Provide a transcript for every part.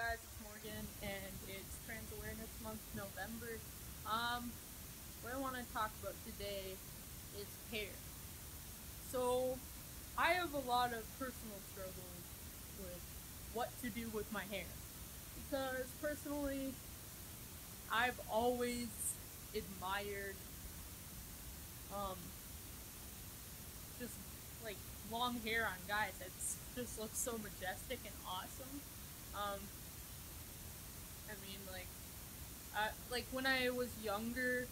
guys, it's Morgan, and it's Trans Awareness Month, November. What I want to talk about today is hair. So, I have a lot of personal struggles with what to do with my hair. Because, personally, I've always admired, um, just, like, long hair on guys. It just looks so majestic and awesome. Um, like when I was younger,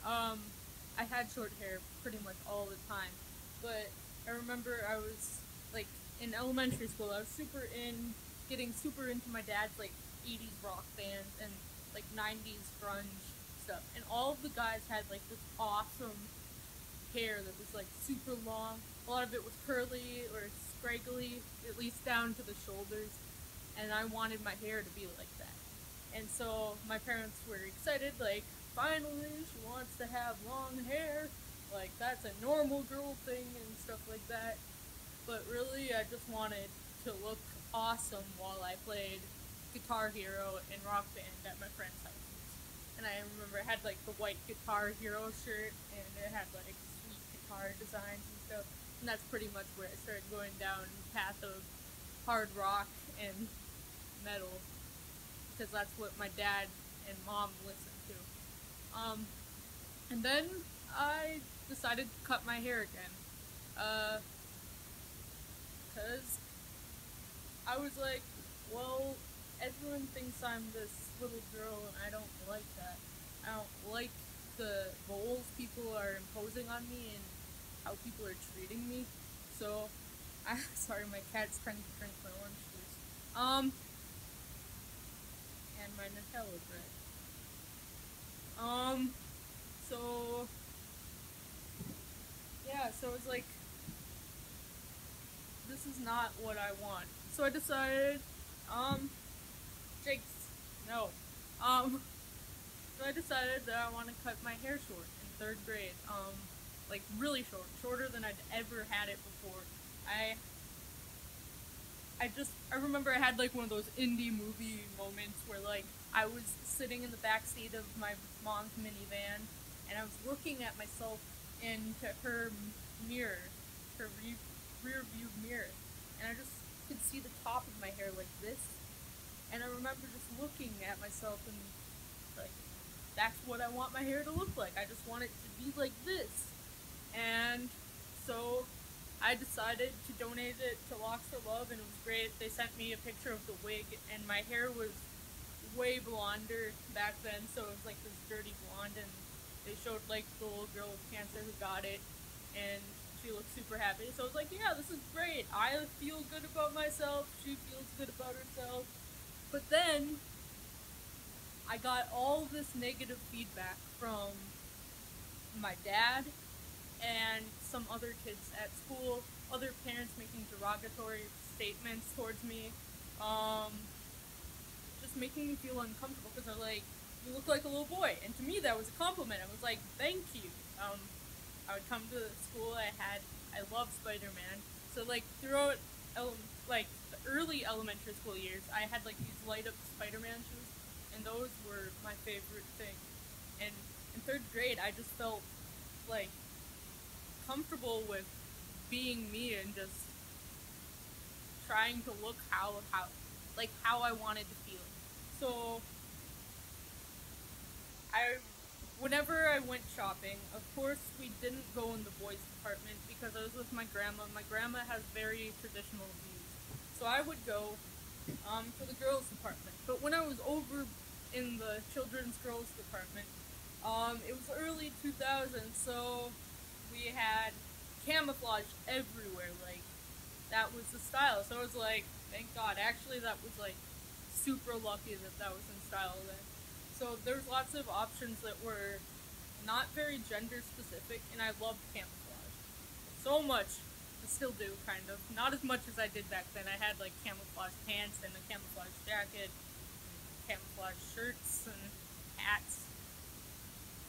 um, I had short hair pretty much all the time. But I remember I was like in elementary school. I was getting super into my dad's like '80s rock bands and like '90s grunge stuff. And all of the guys had like this awesome hair that was like super long. A lot of it was curly or scraggly, at least down to the shoulders. And I wanted my hair to be like that. And so my parents were excited, like, finally she wants to have long hair. Like, that's a normal girl thing and stuff like that. But really, I just wanted to look awesome while I played Guitar Hero and Rock Band at my friend's houses. And I remember I had, like, the white Guitar Hero shirt, and it had, like, sweet guitar designs and stuff. And that's pretty much where I started going down the path of hard rock and metal, because that's what my dad and mom listened to. And then I decided to cut my hair again. Because I was like, well, everyone thinks I'm this little girl, and I don't like that. I don't like the roles people are imposing on me and how people are treating me. So, sorry, my cat's trying to drink my orange juice. And my Nutella bread. So yeah, so it's like, this is not what I want. So I decided, Jake's, no. So I decided that I want to cut my hair short in 3rd grade. Like really short, shorter than I'd ever had it before. I remember I had like one of those indie movie moments where like I was sitting in the back seat of my mom's minivan and I was looking at myself into her mirror, her rear view mirror, and I just could see the top of my hair like this. And I remember just looking at myself and like, that's what I want my hair to look like. I just want it to be like this. And so I decided to donate it to Locks for Love, and it was great. They sent me a picture of the wig, and my hair was way blonder back then, so it was like this dirty blonde, and they showed like the little girl with cancer who got it, and she looked super happy. So I was like, yeah, this is great. I feel good about myself. She feels good about herself. But then I got all this negative feedback from my dad and some other kids at school, other parents making derogatory statements towards me, just making me feel uncomfortable because they're like, you look like a little boy. And to me, that was a compliment. I was like, thank you. I would come to school, I love Spider-Man. So like throughout, like the early elementary school years, I had like these light up Spider-Man shoes, and those were my favorite thing. And in 3rd grade, I just felt like comfortable with being me and just trying to look how I wanted to feel. So whenever I went shopping, of course we didn't go in the boys department because I was with my grandma. My grandma has very traditional views, so I would go to the girls department. But when I was over in the children's girls department, it was early 2000s, so we had camouflage everywhere. Like, that was the style. So I was like, thank God. Actually, that was like super lucky that was in style then. So there's lots of options that were not very gender specific, and I loved camouflage so much. I still do, kind of. Not as much as I did back then. I had like camouflage pants and a camouflage jacket, and camouflage shirts and hats,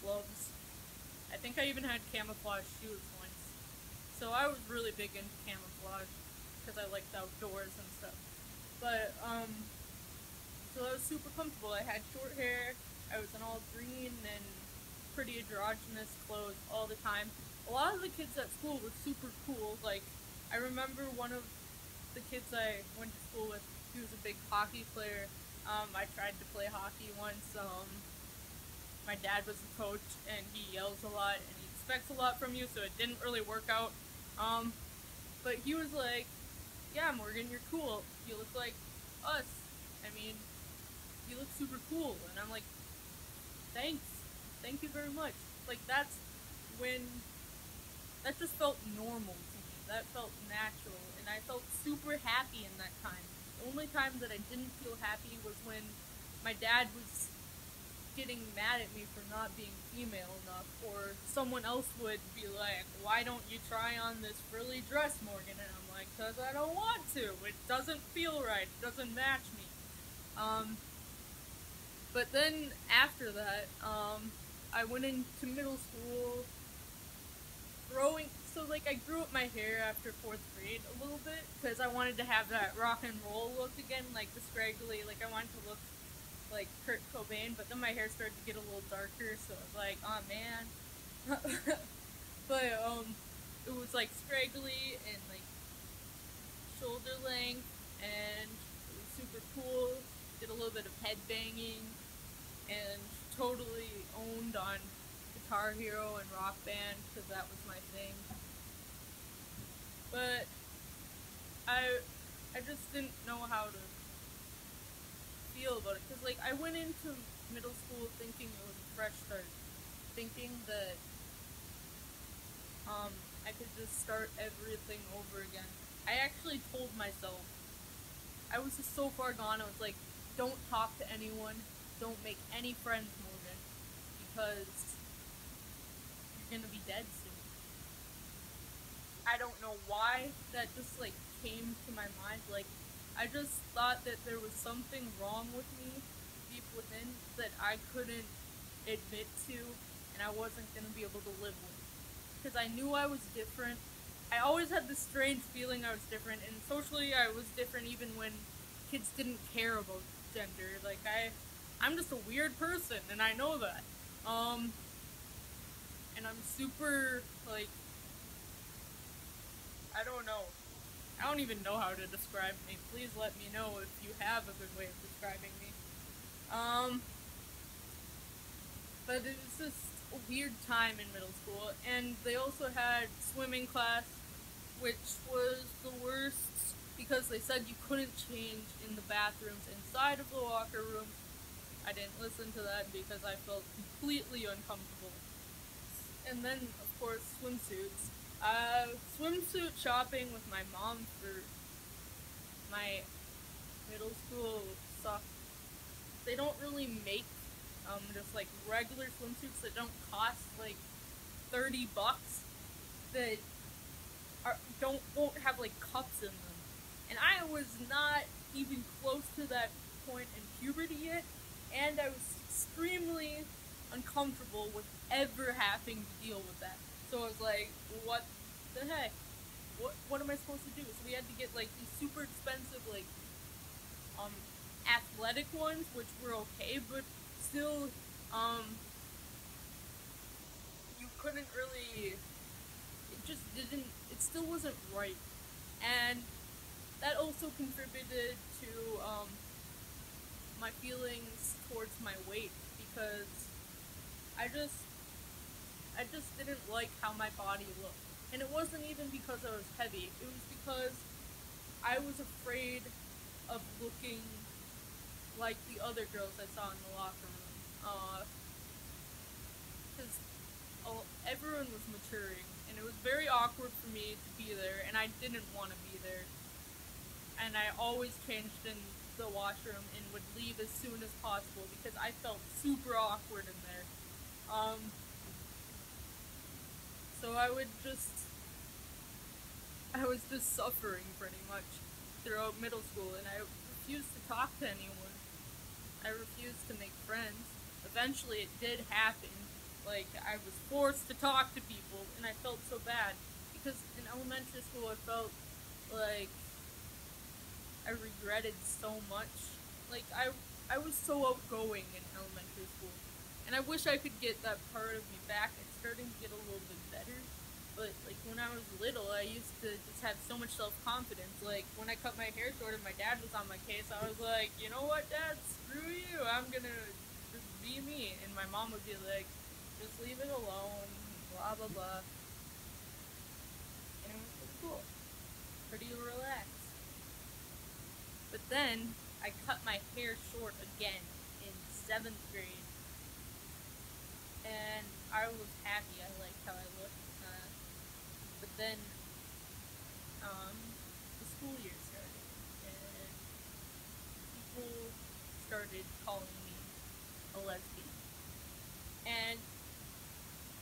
gloves. I think I even had camouflage shoes once. So I was really big into camouflage because I liked outdoors and stuff. But super comfortable. I had short hair, I was in all green and pretty androgynous clothes all the time. A lot of the kids at school were super cool. Like, I remember one of the kids I went to school with, he was a big hockey player. I tried to play hockey once. My dad was the coach, and he yells a lot, and he expects a lot from you, so it didn't really work out. But he was like, yeah, Morgan, you're cool. You look like us. I mean, you look super cool. And I'm like, thanks. Thank you very much. Like, that just felt normal to me. That felt natural. And I felt super happy in that time. The only time that I didn't feel happy was when my dad was getting mad at me for not being female enough, or someone else would be like, why don't you try on this frilly dress, Morgan? And I'm like, because I don't want to. It doesn't feel right. It doesn't match me. But then after that, I went into middle school I grew up my hair after 4th grade a little bit, because I wanted to have that rock and roll look again, like the scraggly, like I wanted to look like Kurt Cobain, but then my hair started to get a little darker, so I was like, oh man. But, it was like scraggly and like shoulder length, and it was super cool. Did a little bit of head banging, and totally owned on Guitar Hero and Rock Band, because that was my thing. But I just didn't know how to feel about it, because like I went into middle school thinking it was a fresh start, thinking that I could just start everything over again. I actually told myself, I was just so far gone, I was like, don't talk to anyone, don't make any friends, Morgan, because you're gonna be dead soon. I don't know why that just like came to my mind. Like, I just thought that there was something wrong with me deep within that I couldn't admit to, and I wasn't gonna be able to live with. Because I knew I was different. I always had this strange feeling I was different, and socially I was different even when kids didn't care about gender. Like, I'm just a weird person, and I know that. And I'm super, like, I don't know. I don't even know how to describe me. Please let me know if you have a good way of describing me. But it was just a weird time in middle school, and they also had swimming class, which was the worst, because they said you couldn't change in the bathrooms inside of the locker room. I didn't listen to that because I felt completely uncomfortable. And then, of course, swimsuits. Swimsuit shopping with my mom for my middle school stuff. They don't really make just like regular swimsuits that don't cost like $30 that won't have like cups in them. And I was not even close to that point in puberty yet, and I was extremely uncomfortable with ever having to deal with that. So I was like, what the heck? What am I supposed to do? So we had to get like these super expensive like athletic ones, which were okay, but still you couldn't really, it still wasn't right. And that also contributed to my feelings towards my weight, because I just didn't like how my body looked. And it wasn't even because I was heavy, it was because I was afraid of looking like the other girls I saw in the locker room. Because everyone was maturing, and it was very awkward for me to be there, and I didn't want to be there. And I always changed in the washroom and would leave as soon as possible because I felt super awkward in there. So I was just suffering pretty much throughout middle school, and I refused to talk to anyone. I refused to make friends. Eventually it did happen. Like, I was forced to talk to people, and I felt so bad, because in elementary school I felt like I regretted so much. Like, I was so outgoing in elementary school, and I wish I could get that part of me back. It's starting to get a little bit better, but like when I was little, I used to just have so much self confidence. Like when I cut my hair short and my dad was on my case, I was like, you know what, Dad, screw you. I'm gonna just be me, and my mom would be like, just leave it alone, blah blah blah, and it was pretty cool, pretty relaxed. But then I cut my hair short again in 7th grade, and I was happy. I liked how I looked. But then the school year started, and people started calling me a lesbian. And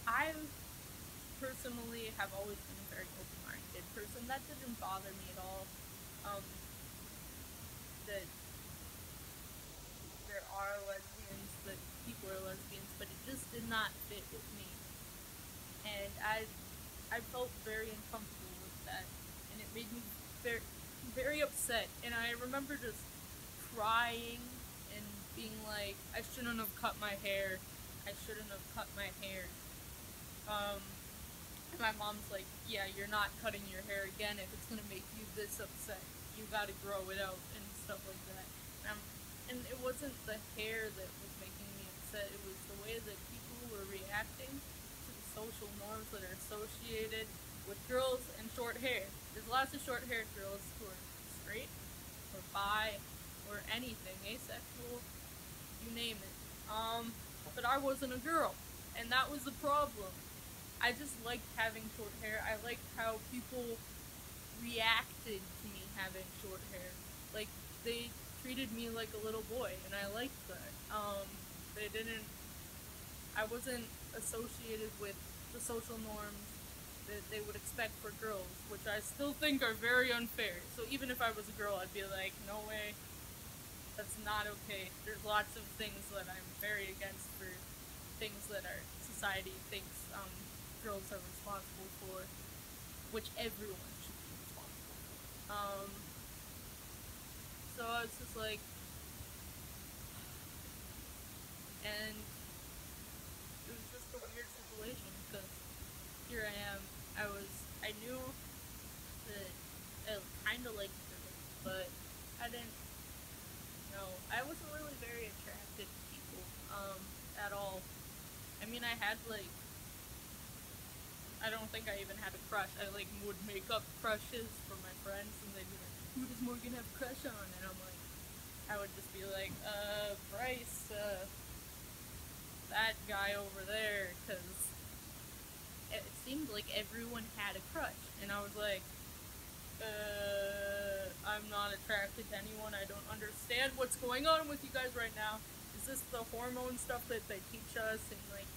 I personally have always been a very open-minded person. That didn't bother me at all. Um, that there are lesbians, that people are lesbians, but it just did not fit with me. And I felt very uncomfortable with that, and it made me very, very upset. And I remember just crying and being like, I shouldn't have cut my hair. I shouldn't have cut my hair. And my mom's like, yeah, you're not cutting your hair again if it's gonna make you this upset. You gotta grow it out and stuff like that. And it wasn't the hair that was making me upset. It was the way that people were reacting to the social norms that are associated with girls and short hair. There's lots of short haired girls who are straight or bi or anything, asexual, you name it. But I wasn't a girl, and that was the problem. I just liked having short hair. I liked how people reacted to me having short hair. Like, they treated me like a little boy, and I liked that. They didn't, I wasn't associated with the social norms that they would expect for girls, which I still think are very unfair. So even if I was a girl, I'd be like, no way, that's not okay. There's lots of things that I'm very against for things that our society thinks girls are responsible for, which everyone should be responsible for. So I was just like, and it was just a weird situation because here I am. I knew that I kind of liked girls, but I didn't know. I wasn't really very attracted to people, at all. I mean, I don't think I even had a crush. I like would make up crushes for my friends, and they'd be like, "Who does Morgan have a crush on?" And I'm like, I would just be like, Bryce, that guy over there, because it seemed like everyone had a crush, and I was like, I'm not attracted to anyone. I don't understand what's going on with you guys right now. Is this the hormone stuff that they teach us in like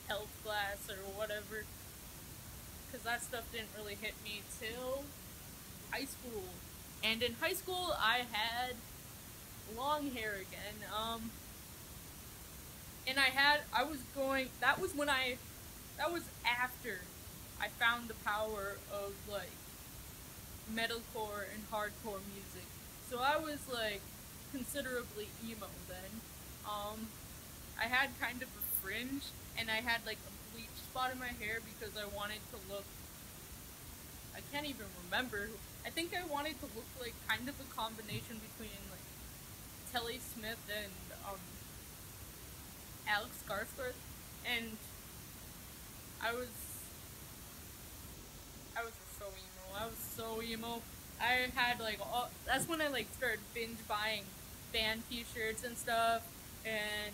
health class or whatever? Because that stuff didn't really hit me till high school. And in high school, I had long hair again. And that was after I found the power of, like, metalcore and hardcore music. So I was, like, considerably emo then. I had kind of a fringe, and I had, like, a bleach spot in my hair because I wanted to look, I can't even remember. I think I wanted to look like kind of a combination between like Telly Smith and Alex Skarsgård, and I was so emo. I was so emo. I had like that's when I like started binge buying band T-shirts and stuff, and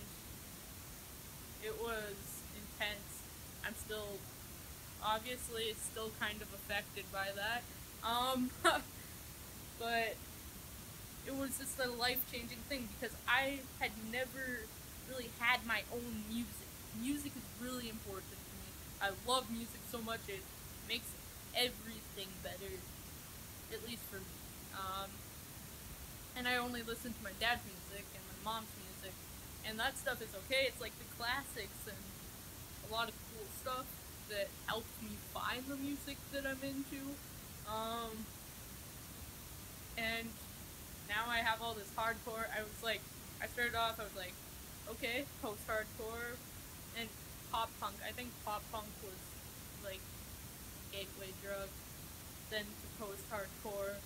it was intense. I'm still obviously still kind of affected by that. But it was just a life-changing thing because I had never really had my own music. Music is really important to me. I love music so much, it makes everything better, at least for me. And I only listen to my dad's music and my mom's music, and that stuff is okay. It's like the classics and a lot of cool stuff that helped me find the music that I'm into. And now I have all this hardcore. I I started off, I was like, okay, post-hardcore and pop-punk. I think pop-punk was, like, gateway drug, then to post-hardcore,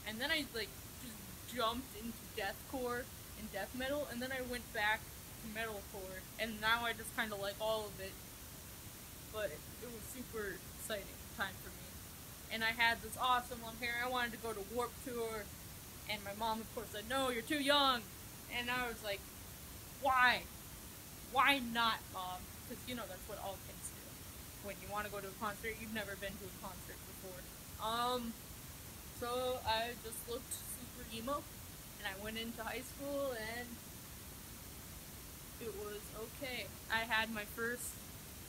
and then I, like, just jumped into deathcore and death metal, and then I went back to metalcore, and now I just kind of like all of it, but it was super exciting time for me. And I had this awesome long hair. I wanted to go to Warped Tour, and my mom, of course, said, no, you're too young. And I was like, why? Why not, Mom? Because, you know, that's what all kids do. When you want to go to a concert, you've never been to a concert before. So I just looked super emo, and I went into high school, and it was okay. I had my first,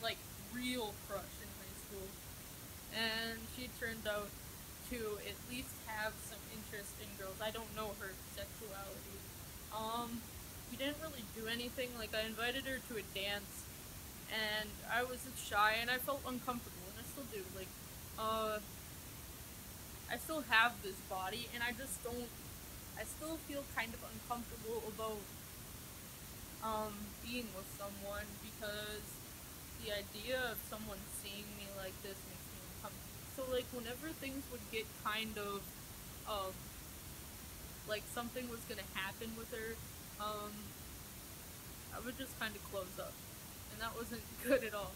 like, real crush in high school, and she turned out to at least have some interest in girls. I don't know her sexuality. We didn't really do anything. Like, I invited her to a dance, and I was shy, and I felt uncomfortable, and I still do. Like, I still have this body, and I still feel kind of uncomfortable about, being with someone, because the idea of someone seeing me like this makes me uncomfortable. So, like, whenever things would get kind of, like, something was gonna happen with her, I would just kind of close up, and that wasn't good at all.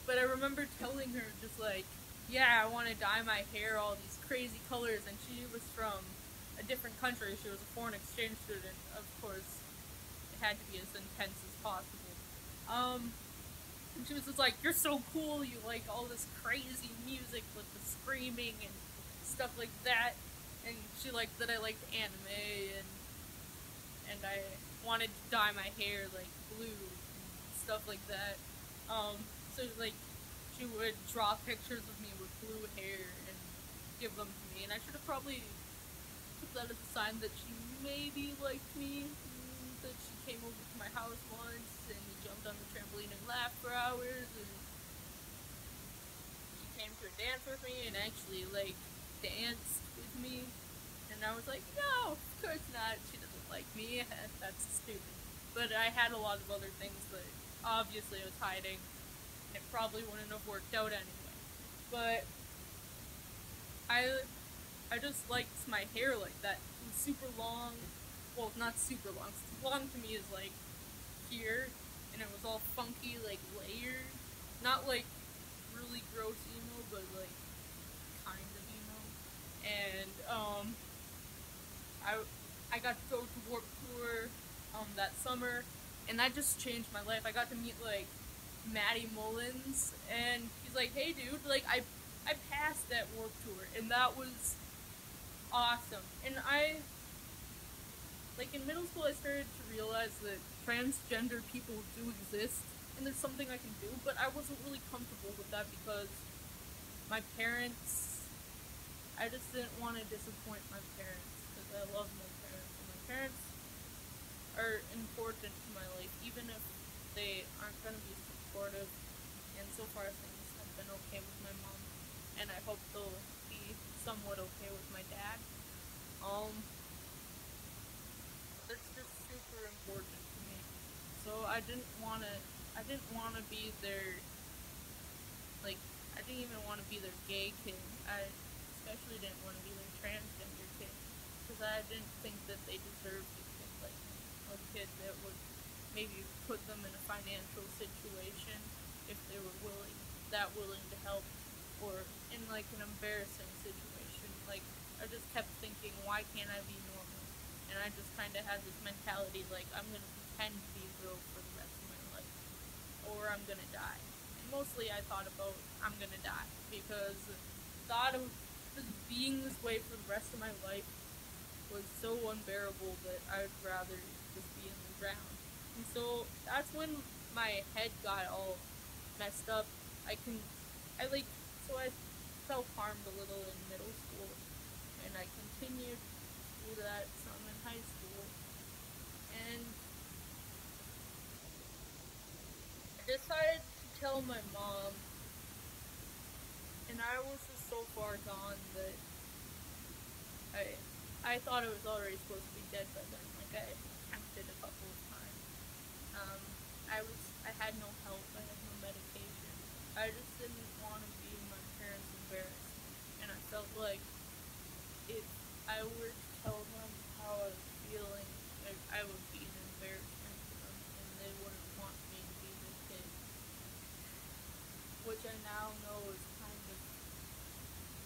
But I remember telling her, just like, yeah, I want to dye my hair all these crazy colors, and she was from a different country. She was a foreign exchange student. Of course, it had to be as intense as possible. And she was just like, you're so cool, you like all this crazy music with the screaming and stuff like that. And she liked that I liked anime, and I wanted to dye my hair like blue and stuff like that. So like, she would draw pictures of me with blue hair and give them to me, and I should have probably took that as a sign that she maybe liked me, that she came over to my house once, and we jumped on the trampoline and laughed for hours, and she came to a dance with me, and actually, like, danced with me, and I was like, no, of course not, she doesn't like me, that's stupid. But I had a lot of other things that obviously I was hiding, and it probably wouldn't have worked out anyway. But I just liked my hair like that. It was super long. Well, not super long. Long to me is like here, and it was all funky, like layered. Not like really gross emo, but like kind of emo. And I got to go to Warped Tour that summer, and that just changed my life. I got to meet like Maddie Mullins, and he's like, hey dude, like I passed that Warped Tour, and that was awesome. And like in middle school I started to realize that transgender people do exist, and there's something I can do, but I wasn't really comfortable with that because my parents, I just didn't want to disappoint my parents, because I love my parents, and my parents are important to my life, even if they aren't going to be supportive, and so far things have been okay with my mom, and I hope they'll be somewhat okay with my dad. It's just super important to me, so I didn't want to be their, like, I didn't even want to be their gay kid. I especially didn't want to be their transgender kid, because I didn't think that they deserved a kid like me, a kid that would maybe put them in a financial situation if they were willing to help, or in like an embarrassing situation. Like, I just kept thinking, why can't I be normal? And I just kind of had this mentality, like, I'm going to pretend to be a girl for the rest of my life, or I'm going to die. And mostly I thought about, I'm going to die, because the thought of just being this way for the rest of my life was so unbearable that I'd rather just be in the ground. And so that's when my head got all messed up. I self-harmed a little in middle school, and I continued to do that some in high school, and I decided to tell my mom, and I was just so far gone that I thought I was already supposed to be dead by then. Like, I attempted a couple which I now know is kind of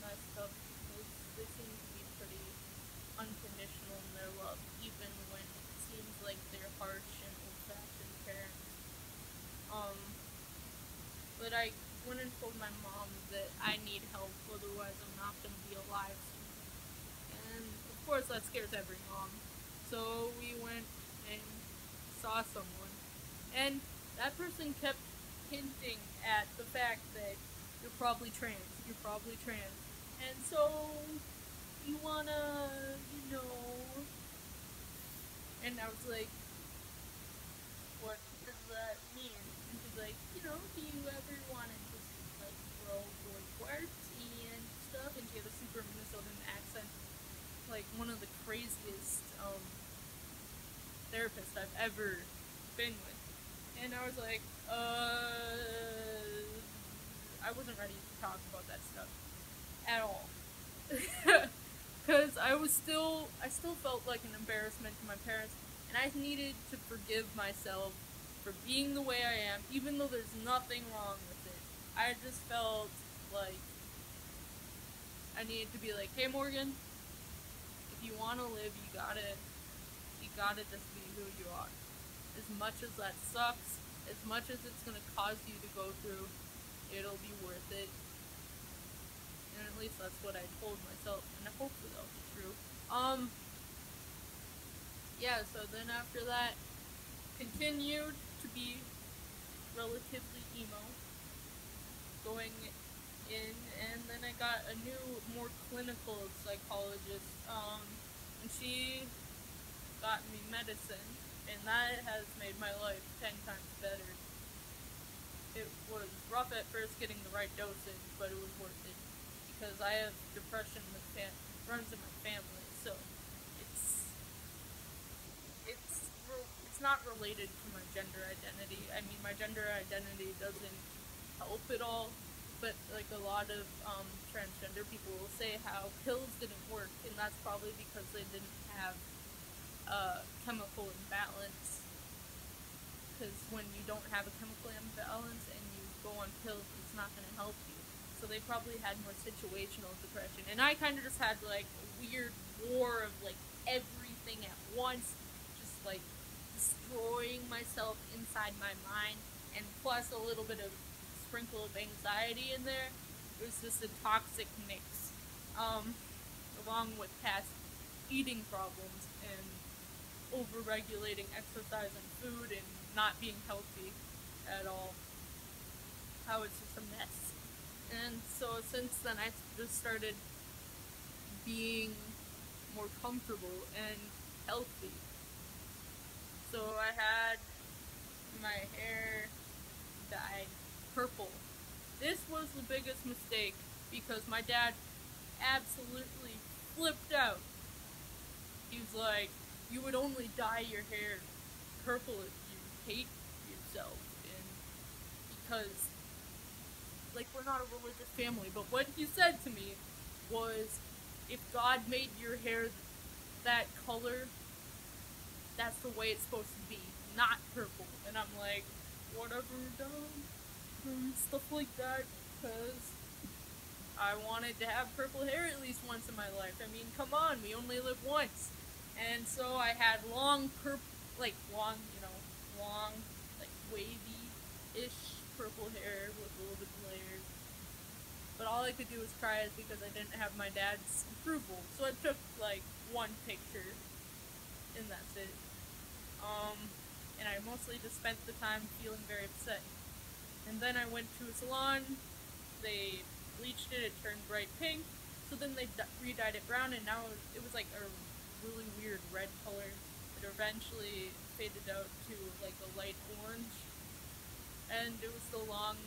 messed up because they seem to be pretty unconditional in their love, even when it seems like they're harsh and old-fashioned parents. Um, but I went and told my mom that I need help, otherwise I'm not going to be alive soon. And of course that scares every mom. So we went and saw someone. And that person kept hinting at the fact that you're probably trans. You're probably trans. And so you wanna, And I was like, what does that mean? And she's like, do you ever want to just, like, grow boy parts and stuff? And she had a super Minnesotan accent, like, one of the craziest, therapists I've ever been with. And I was like, I wasn't ready to talk about that stuff at all. Because I still felt like an embarrassment to my parents, and I needed to forgive myself for being the way I am, even though there's nothing wrong with it. I just felt like I needed to be like, hey Morgan, if you want to live, you gotta just be who you are. As much as that sucks, as much as it's gonna cause you to go through, it'll be worth it. And at least that's what I told myself, and hopefully that'll be true. Yeah, so then after that, continued to be relatively emo, going in, and then I got a new, more clinical psychologist, and she got me medicine, and that has made my life 10 times better. It was rough at first getting the right dosage, but it was worth it, because I have depression that runs in my family, so it's not related to my gender identity. I mean, my gender identity doesn't help at all, but like a lot of transgender people will say how pills didn't work, and that's probably because they didn't have chemical imbalance. Because when you don't have a chemical imbalance and you go on pills, it's not going to help you. So they probably had more situational depression, and I kind of just had like a weird war of like everything at once, just like destroying myself inside my mind, and plus a little bit of sprinkle of anxiety in there. It was just a toxic mix, along with past eating problems and over-regulating exercise and food and not being healthy at all. How it's just a mess. And so since then I just started being more comfortable and healthy. So I had my hair dyed purple. This was the biggest mistake because my dad absolutely flipped out. He was like, you would only dye your hair purple if you hate yourself, and because, like, we're not a religious family, but what he said to me was, if God made your hair that color, that's the way it's supposed to be, not purple. And I'm like, whatever, done, stuff like that, because I wanted to have purple hair at least once in my life. I mean, come on, we only live once. And so I had long, like, wavy-ish purple hair with a little bit of layers. But all I could do was cry is because I didn't have my dad's approval. So I took, like, one picture, and that's it. And I mostly just spent the time feeling very upset. And then I went to a salon, they bleached it, it turned bright pink, so then they re-dyed it brown, and now it was like a really weird red color. It eventually faded out to like a light orange, and it was still long,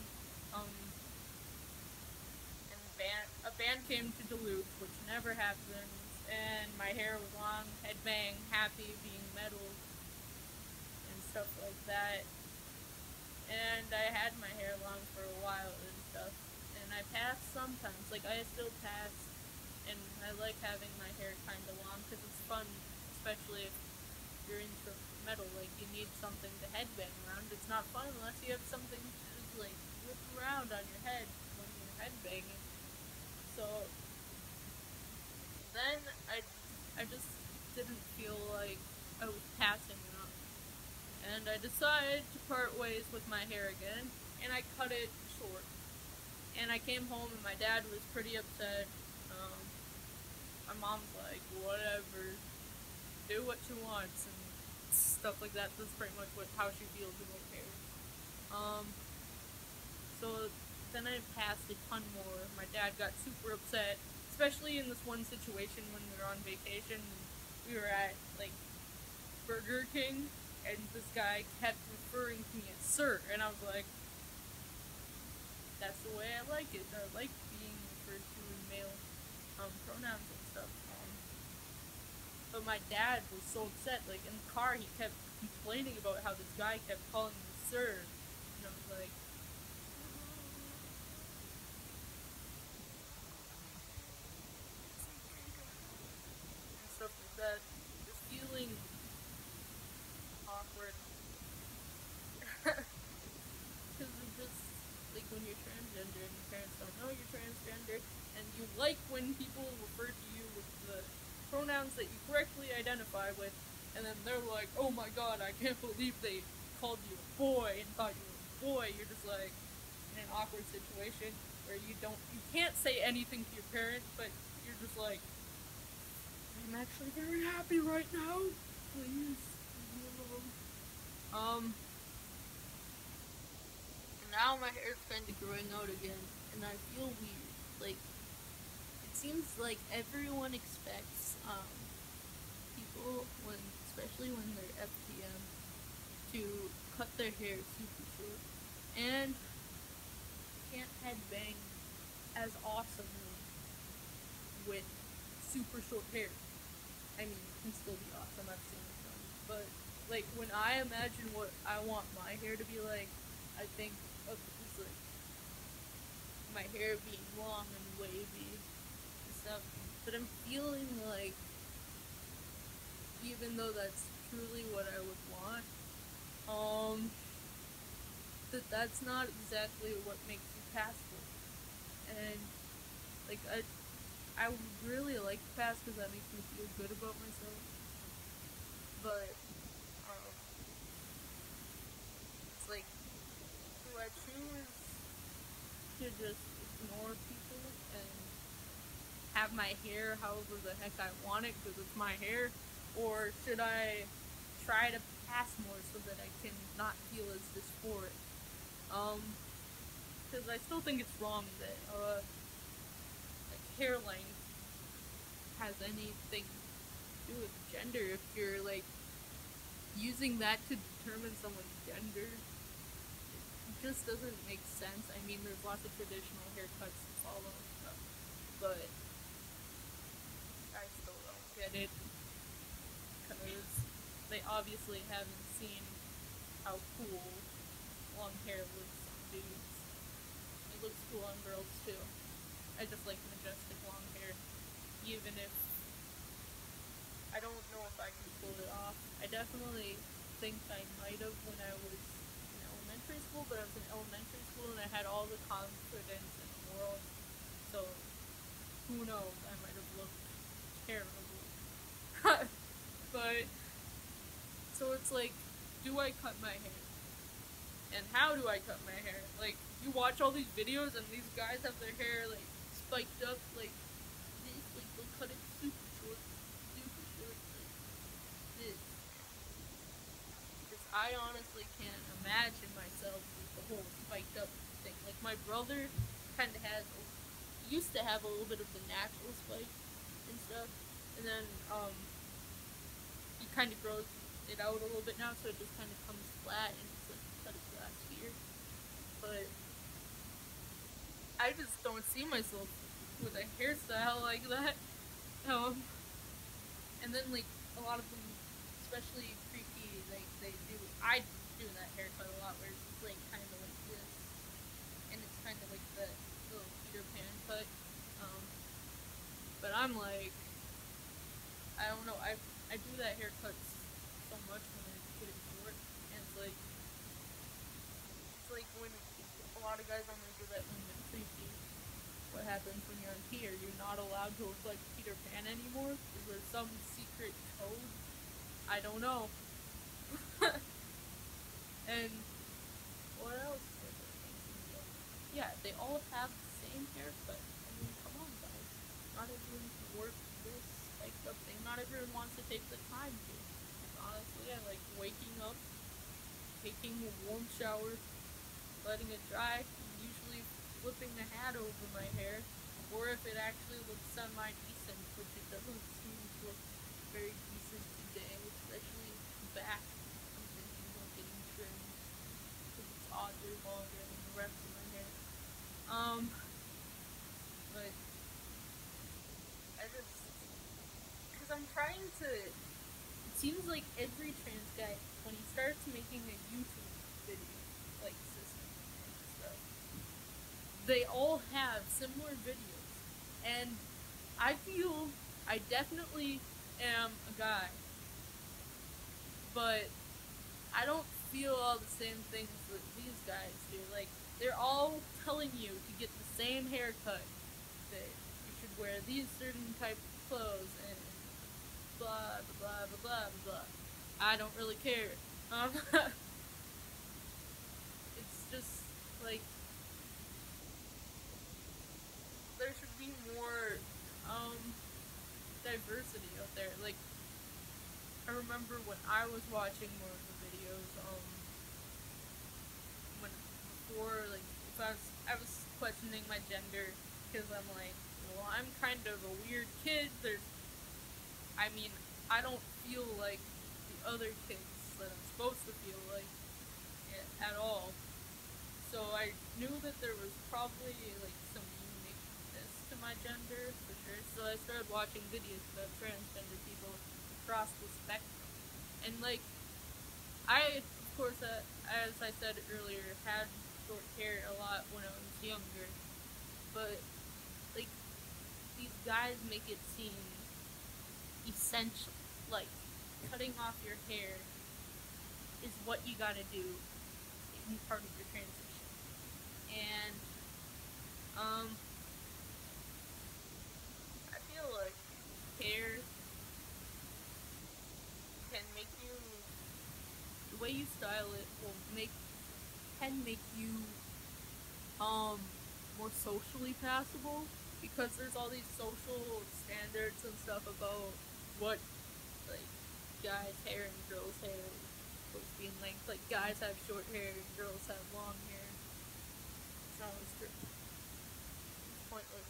and a band came to Duluth, which never happens, and my hair was long, headbang, happy, being metal, and stuff like that. And I had my hair long for a while and stuff, and I pass sometimes, like I still pass, and I like having my hair kind of long because it's fun, especially if you're into metal. Like, you need something to headbang around. It's not fun unless you have something to just like whip around on your head when you're headbanging. So then I just didn't feel like I was passing enough. And I decided to part ways with my hair again, and I cut it short. And I came home, and my dad was pretty upset. My mom's like, whatever, do what you want, and stuff like that. That's pretty much how she feels about hair. Um, so then I passed a ton more. My dad got super upset, especially in this one situation when we were on vacation and we were at like Burger King, and this guy kept referring to me as sir, and I was like, that's the way I like it. I like being referred to in male pronouns and stuff. But my dad was so upset. Like in the car, he kept complaining about how this guy kept calling me sir, and I was like, and stuff like that. Just feeling awkward. Because it's just like when you're transgender and your parents don't know you're transgender, and you like when people refer to you with the pronouns that you correctly identify with, and then they're like, oh my god, I can't believe they called you a boy and thought you were a boy. You're just like in an awkward situation where you can't say anything to your parents, but you're just like, I'm actually very happy right now. Please leave me alone. And now my hair is kind of growing out again, and I feel weird. Like, it seems like everyone expects people, especially when they're FTM, to cut their hair super short, and can't headbang as awesomely with super short hair. I mean, it can still be awesome. I've seen it done, but like when I imagine what I want my hair to be like, I think of just like my hair being long and wavy and stuff. But I'm feeling like, even though that's truly what I would want, that's not exactly what makes you passable. And like I would really like to pass because that makes me feel good about myself. But it's like, do I choose to just ignore people and have my hair however the heck I want it because it's my hair, or should I try to pass more so that I can not feel as dysphoric? Because I still think it's wrong that like hair length has anything to do with gender. If you're like using that to determine someone's gender, it just doesn't make sense. I mean, there's lots of traditional haircuts to follow and stuff, but I still don't get it because they obviously haven't seen how cool long hair looks on dudes. It looks cool on girls too. I just like majestic long hair, even if I don't know if I can pull it off. I definitely think I might have when I was in elementary school, but I was in elementary school and I had all the confidence in the world. So who knows? I might have looked terrible. But so it's like, do I cut my hair? And how do I cut my hair? Like, you watch all these videos and these guys have their hair like spiked up like this, like they'll cut it super short, like this. Because I honestly can't imagine myself with the whole spiked up thing. Like my brother kind of used to have a little bit of the natural spike and stuff, and then he kind of grows it out a little bit now, so it just kind of comes flat and it's like cut across here. But I just don't see myself with a hairstyle like that. And then like a lot of them, especially freaky, I do that haircut a lot where it's just like kind of like this, and it's kind of like the little Peter Pan cut. But I'm like, I don't know, I do that haircut so much when I get it short, and it's like when a lot lot of guys remember that meme in Creepy. What happens when you're on Peter? You're not allowed to look like Peter Pan anymore? Is there some secret code? I don't know. And what else was I thinking of? Yeah, they all have the same haircut. I mean, come on, guys. Not everyone can work this type of thing. Not everyone wants to take the time to. Honestly, I like waking up, taking a warm shower, letting it dry, and usually flipping the hat over my hair, or if it actually looks semi-decent, which it doesn't seem to look very decent today, especially back. I'm thinking about getting trimmed, because it's oddly longer than the rest of my hair. But I just, because I'm trying to, it seems like every trans guy, when he starts making a YouTube video, like system and stuff, they all have similar videos, and I feel I definitely am a guy, but I don't feel all the same things that these guys do. Like, they're all telling you to get the same haircut, that you should wear these certain type of clothes, and blah blah blah blah blah blah. I don't really care. It's just like there should be more diversity out there. Like, I remember when I was watching more of the videos, when before, like, if I was questioning my gender, because I'm like, well, I'm kind of a weird kid. I mean, I don't feel like the other kids that I'm supposed to feel like at all. So I knew that there was probably like some uniqueness to my gender, for sure. So I started watching videos about transgender people across the spectrum. And like, I, of course, as I said earlier, had short hair a lot when I was younger. But like, these guys make it seem essential. Like, cutting off your hair is what you gotta do in part of your transition. And, I feel like hair can make you, the way you style it can make you, more socially passable, because there's all these social standards and stuff about what, like, guys' hair and girls' hair is supposed to be in length. Like, guys have short hair and girls have long hair. It's not always true. It's pointless.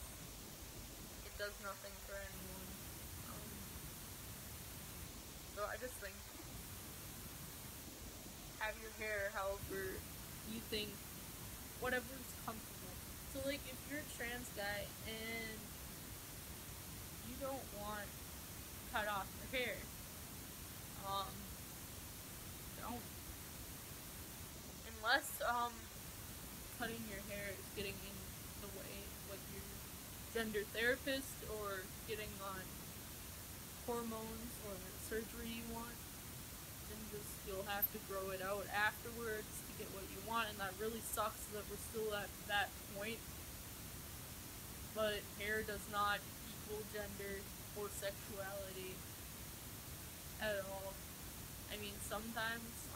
It does nothing for anyone. So I just think, have your hair however you think, whatever's comfortable. So like, if you're a trans guy and you don't want to cut off your hair, don't. Unless cutting your hair is getting in the way of what your gender therapist, or getting on hormones or surgery you want, then just you'll have to grow it out afterwards to get what you want, and that really sucks that we're still at that point. But hair does not equal gender or sexuality at all. I mean, sometimes,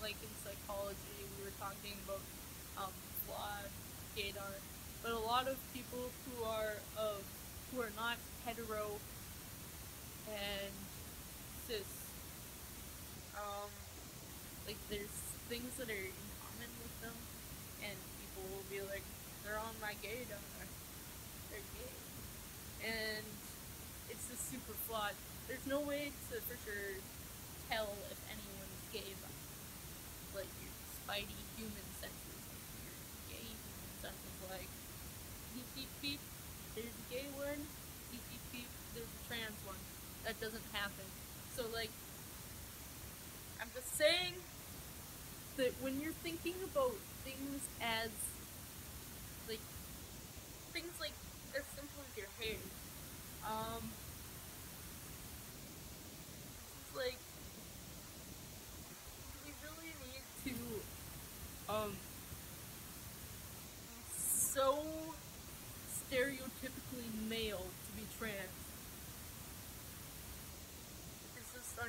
like in psychology, we were talking about flawed gaydar, but a lot of people who are not hetero and cis, like, there's things that are in common with them, and people will be like, they're on my gaydar, they're gay, and it's just super flawed. There's no way to for sure tell if anyone's gay by, like, your spidey human senses, like your gay human senses, like, beep beep beep, there's a gay one, beep beep beep, there's a trans one. That doesn't happen. So, like, I'm just saying that when you're thinking about things as, like, things like as simple as your hair, it's like, we really need to,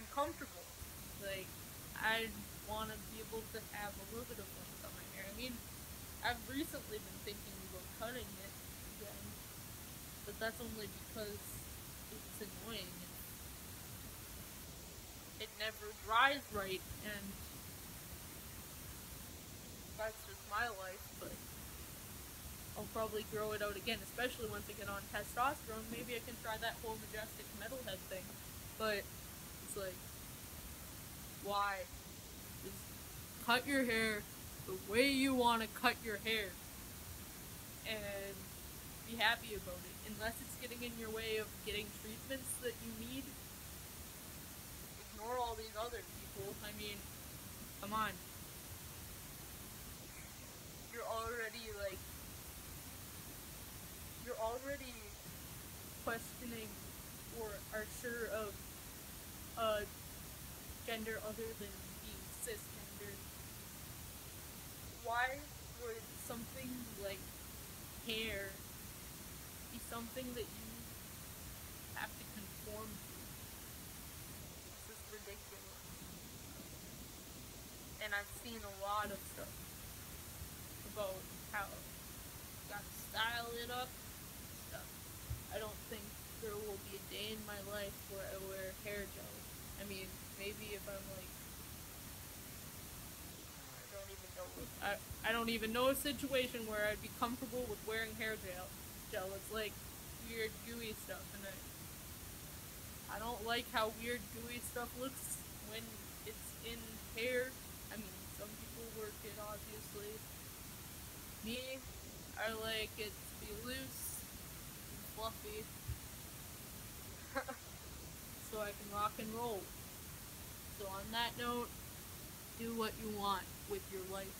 uncomfortable. Like, I want to be able to have a little bit of length on my hair. I mean, I've recently been thinking about cutting it again, but that's only because it's annoying and it never dries right, and that's just my life, but I'll probably grow it out again, especially once I get on testosterone. Maybe I can try that whole majestic metalhead thing, but it's like, why? Just cut your hair the way you want to cut your hair and be happy about it. Unless it's getting in your way of getting treatments that you need, ignore all these other people. I mean, come on. You're already, like, you're already questioning or are sure of a gender other than being cisgender. Why would something like hair be something that you have to conform to? This is ridiculous. And I've seen a lot of stuff about how you gotta style it up and stuff. I don't think there will be a day in my life where I wear hair gel. I mean, maybe if I'm like, I don't even know a situation where I'd be comfortable with wearing hair gel. It's like weird gooey stuff, and I don't like how weird gooey stuff looks when it's in hair. I mean, some people work it, obviously. Me, I like it to be loose and fluffy so I can rock and roll. So on that note, do what you want with your life.